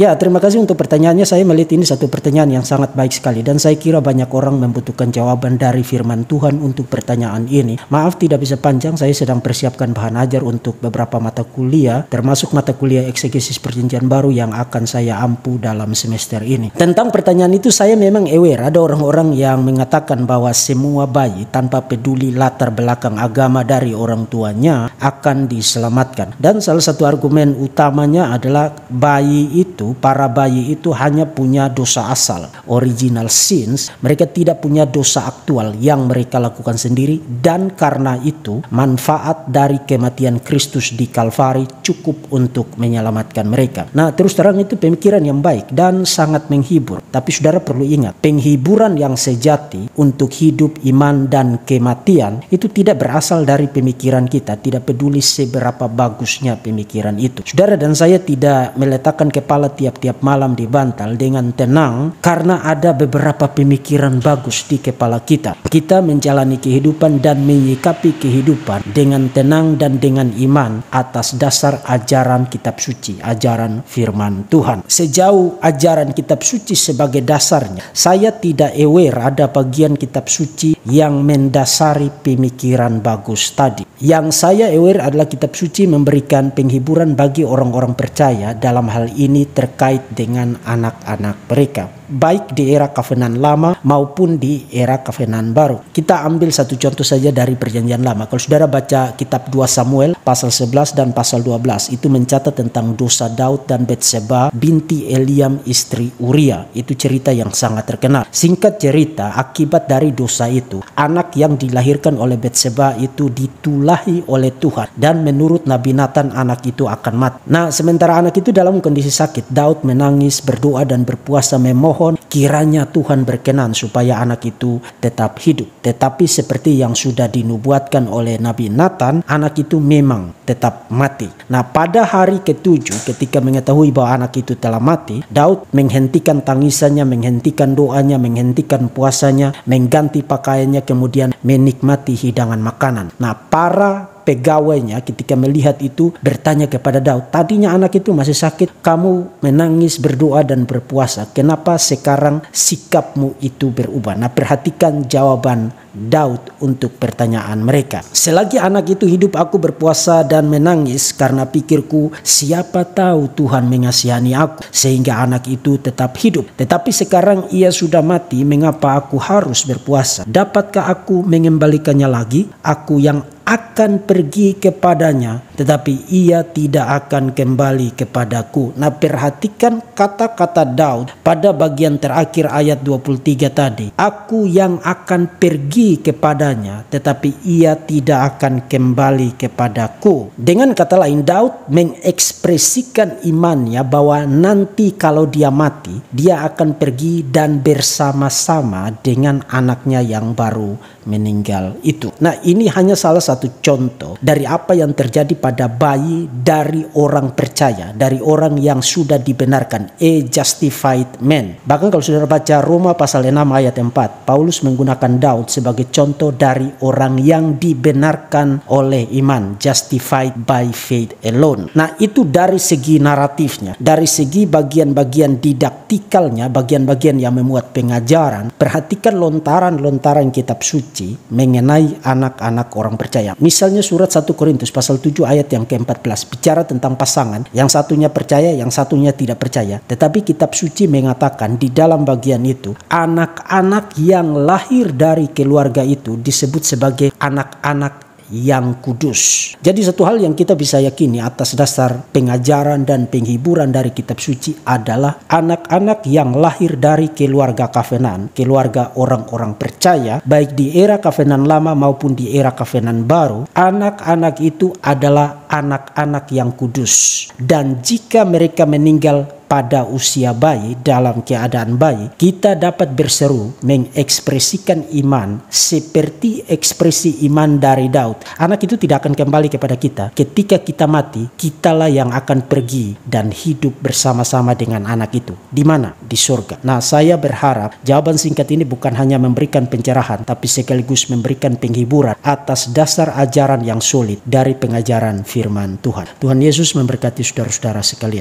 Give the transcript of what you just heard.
Ya, terima kasih untuk pertanyaannya. Saya melihat ini satu pertanyaan yang sangat baik sekali. Dan saya kira banyak orang membutuhkan jawaban dari firman Tuhan untuk pertanyaan ini. Maaf tidak bisa panjang, saya sedang persiapkan bahan ajar untuk beberapa mata kuliah, termasuk mata kuliah eksegesis perjanjian baru yang akan saya ampu dalam semester ini. Tentang pertanyaan itu saya memang aware, ada orang-orang yang mengatakan bahwa semua bayi tanpa peduli latar belakang agama dari orang tuanya akan diselamatkan. Dan salah satu argumen utamanya adalah para bayi itu hanya punya dosa asal, original sins. Mereka tidak punya dosa aktual yang mereka lakukan sendiri, dan karena itu manfaat dari kematian Kristus di Kalvari cukup untuk menyelamatkan mereka. Nah, terus terang itu pemikiran yang baik dan sangat menghibur. Tapi saudara perlu ingat, penghiburan yang sejati untuk hidup, iman, dan kematian itu tidak berasal dari pemikiran kita, tidak peduli seberapa bagusnya pemikiran itu. Saudara dan saya tidak meletakkan kepala tiap-tiap malam di bantal dengan tenang karena ada beberapa pemikiran bagus di kepala kita. Kita menjalani kehidupan dan menyikapi kehidupan dengan tenang dan dengan iman atas dasar ajaran kitab suci, ajaran firman Tuhan. Sejauh ajaran kitab suci sebagai dasarnya, saya tidak aware ada bagian kitab suci yang mendasari pemikiran bagus tadi. Yang saya aware adalah kitab suci memberikan penghiburan bagi orang-orang percaya dalam hal ini terkait dengan anak-anak mereka, baik di era Kovenan Lama maupun di era Kovenan Baru. Kita ambil satu contoh saja dari perjanjian Lama. Kalau saudara baca kitab 2 Samuel pasal 11 dan pasal 12, itu mencatat tentang dosa Daud dan Betseba binti Eliam istri Uria. Itu cerita yang sangat terkenal. Singkat cerita, akibat dari dosa itu, anak yang dilahirkan oleh Betseba itu ditulahi oleh Tuhan, dan menurut Nabi Nathan anak itu akan mati. Nah, sementara anak itu dalam kondisi sakit, Daud menangis, berdoa dan berpuasa memohon kiranya Tuhan berkenan supaya anak itu tetap hidup. Tetapi seperti yang sudah dinubuatkan oleh Nabi Nathan, anak itu memang tetap mati. Nah, pada hari ke-7 ketika mengetahui bahwa anak itu telah mati, Daud menghentikan tangisannya, menghentikan doanya, menghentikan puasanya, mengganti pakaiannya, kemudian menikmati hidangan makanan. Nah, para pegawainya ketika melihat itu bertanya kepada Daud, tadinya anak itu masih sakit, kamu menangis, berdoa dan berpuasa, kenapa sekarang sikapmu itu berubah? Nah, perhatikan jawaban Daud untuk pertanyaan mereka. Selagi anak itu hidup, aku berpuasa dan menangis karena pikirku, siapa tahu Tuhan mengasihani aku sehingga anak itu tetap hidup. Tetapi sekarang ia sudah mati, mengapa aku harus berpuasa? Dapatkah aku mengembalikannya lagi? Aku yang akan pergi kepadanya, tetapi ia tidak akan kembali kepadaku. Nah, perhatikan kata-kata Daud pada bagian terakhir ayat 23 tadi. Aku yang akan pergi kepadanya, tetapi ia tidak akan kembali kepadaku. Dengan kata lain, Daud mengekspresikan imannya bahwa nanti kalau dia mati, dia akan pergi dan bersama-sama dengan anaknya yang baru meninggal itu. Nah, ini hanya salah satu contoh dari apa yang terjadi pada bayi dari orang percaya, dari orang yang sudah dibenarkan, a justified man. Bahkan kalau saudara baca Roma pasal 6 ayat 4, Paulus menggunakan Daud sebagai contoh dari orang yang dibenarkan oleh iman, justified by faith alone. Nah, itu dari segi naratifnya, dari segi bagian-bagian didaktikalnya, bagian-bagian yang memuat pengajaran. Perhatikan lontaran-lontaran kitab suci mengenai anak-anak orang percaya. Misalnya surat 1 Korintus pasal 7 ayat yang ke-14 bicara tentang pasangan, yang satunya percaya, yang satunya tidak percaya. Tetapi kitab suci mengatakan di dalam bagian itu, anak-anak yang lahir dari keluarga itu disebut sebagai anak-anak yang kudus. Jadi satu hal yang kita bisa yakini atas dasar pengajaran dan penghiburan dari kitab suci adalah anak-anak yang lahir dari keluarga Kovenan, keluarga orang-orang percaya, baik di era Kovenan Lama maupun di era Kovenan Baru, anak-anak itu adalah anak-anak yang kudus. Dan jika mereka meninggal pada usia bayi, dalam keadaan bayi, kita dapat berseru mengekspresikan iman seperti ekspresi iman dari Daud. Anak itu tidak akan kembali kepada kita. Ketika kita mati, kitalah yang akan pergi dan hidup bersama-sama dengan anak itu. Di mana? Di surga. Nah, saya berharap jawaban singkat ini bukan hanya memberikan pencerahan, tapi sekaligus memberikan penghiburan atas dasar ajaran yang solid dari pengajaran firman Tuhan. Tuhan Yesus memberkati saudara-saudara sekalian.